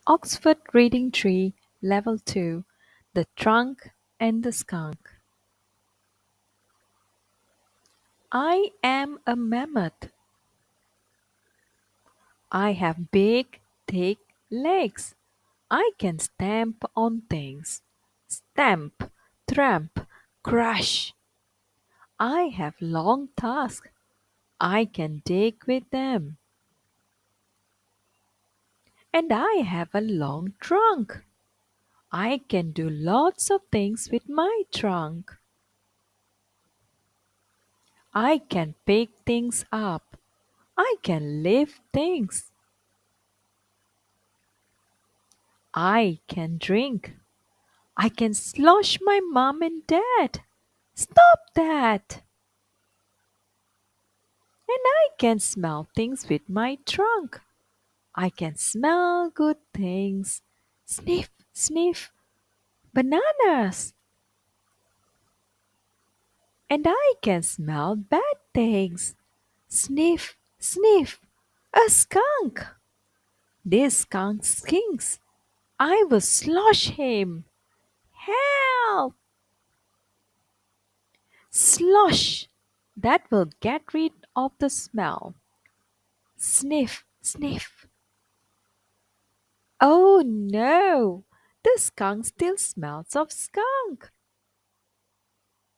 Oxford Reading Tree, Level 2. The Trunk and the Skunk. I am a mammoth. I have big, thick legs. I can stamp on things. Stamp, tramp, crush. I have long tusks. I can dig with them. And I have a long trunk. I can do lots of things with my trunk. I can pick things up. I can lift things. I can drink. I can slosh my mom and dad. Stop that! And I can smell things with my trunk. I can smell good things. Sniff, sniff, bananas. And I can smell bad things. Sniff, sniff, a skunk. This skunk stinks. I will slosh him. Help! Slosh! That will get rid of the smell. Sniff, sniff. Oh no! The skunk still smells of skunk.